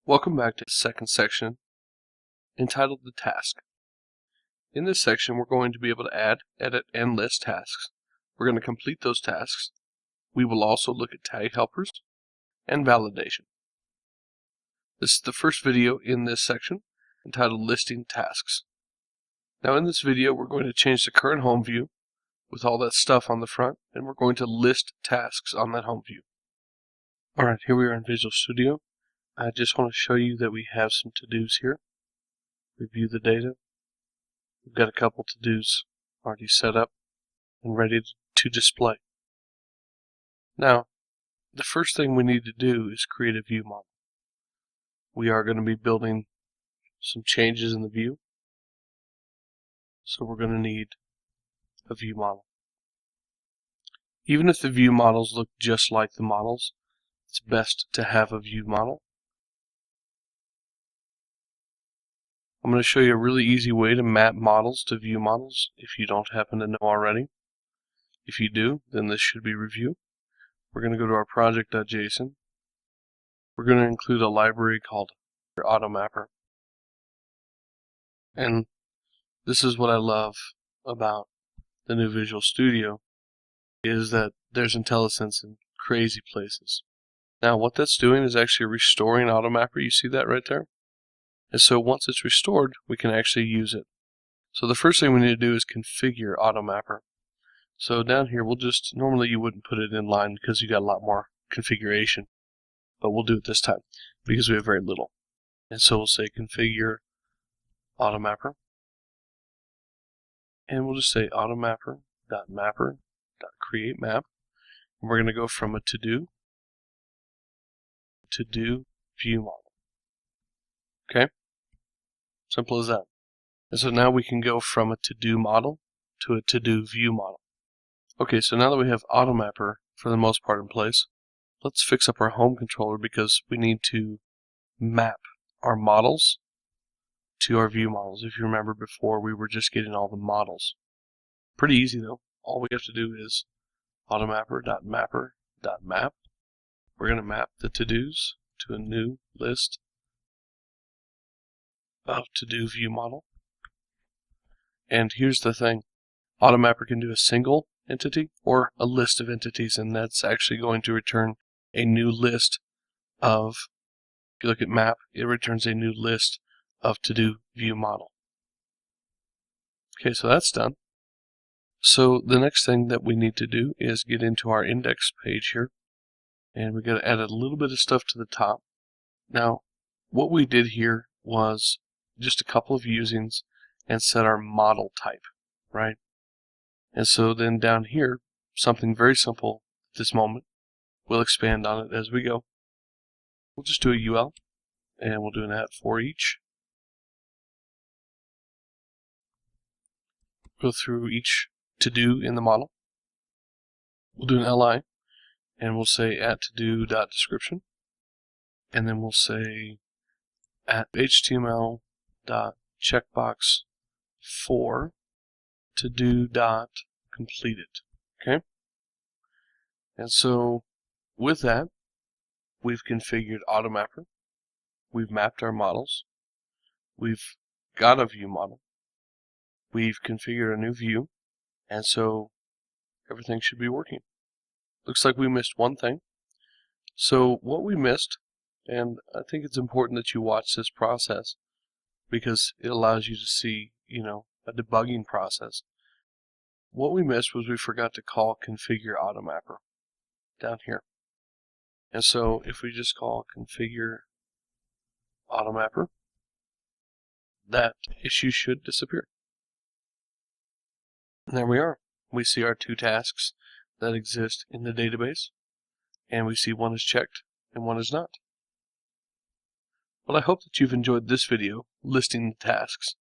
Welcome back to the second section entitled The Task. In this section, we're going to be able to add, edit, and list tasks. We're going to complete those tasks. We will also look at tag helpers and validation. This is the first video in this section entitled Listing Tasks. Now in this video, we're going to change the current home view with all that stuff on the front, and we're going to list tasks on that home view. Alright, here we are in Visual Studio. I just want to show you that we have some to-dos here. Review the data. We've got a couple to-dos already set up and ready to display. Now, the first thing we need to do is create a view model. We are going to be building some changes in the view, so we're going to need a view model. Even if the view models look just like the models, it's best to have a view model. I'm going to show you a really easy way to map models to view models if you don't happen to know already. If you do, then this should be review. We're going to go to our project.json. We're going to include a library called AutoMapper. And this is what I love about the new Visual Studio, is that there's IntelliSense in crazy places. Now what that's doing is actually restoring AutoMapper. You see that right there? And so once it's restored, we can actually use it. So the first thing we need to do is configure AutoMapper. So down here, we'll just, normally you wouldn't put it in line because you got a lot more configuration, but we'll do it this time because we have very little. And so we'll say configure AutoMapper, and we'll just say AutoMapper.mapper.createMap, and we're going to go from a to-do view model. Okay? Simple as that. And so now we can go from a to-do model to a to-do view model. Okay, so now that we have AutoMapper for the most part in place, let's fix up our home controller because we need to map our models to our view models. If you remember before, we were just getting all the models. Pretty easy though. All we have to do is AutoMapper.mapper.map. We're going to map the to-dos to a new list of to-do view model. And here's the thing. AutoMapper can do a single entity or a list of entities, and that's actually going to return a new list of, if you look at map, it returns a new list of to-do view model. Okay, so that's done. So the next thing that we need to do is get into our index page here, and we got to add a little bit of stuff to the top. Now, what we did here was just a couple of usings and set our model type, right? And so then down here, something very simple at this moment. We'll expand on it as we go. We'll just do a UL, and we'll do an at for each. Go through each to-do in the model. We'll do an LI, and we'll say at to-do.description, and then we'll say at HTML.checkbox for to-do.completed. Okay? And so with that, we've configured AutoMapper, we've mapped our models, we've got a view model, we've configured a new view, and so everything should be working. Looks like we missed one thing. So what we missed, and I think it's important that you watch this process because it allows you to see, a debugging process. What we missed was we forgot to call configure AutoMapper down here. And so if we just call configure AutoMapper, that issue should disappear. And there we are. We see our two tasks that exist in the database, and we see one is checked and one is not. Well, I hope that you've enjoyed this video listing the tasks.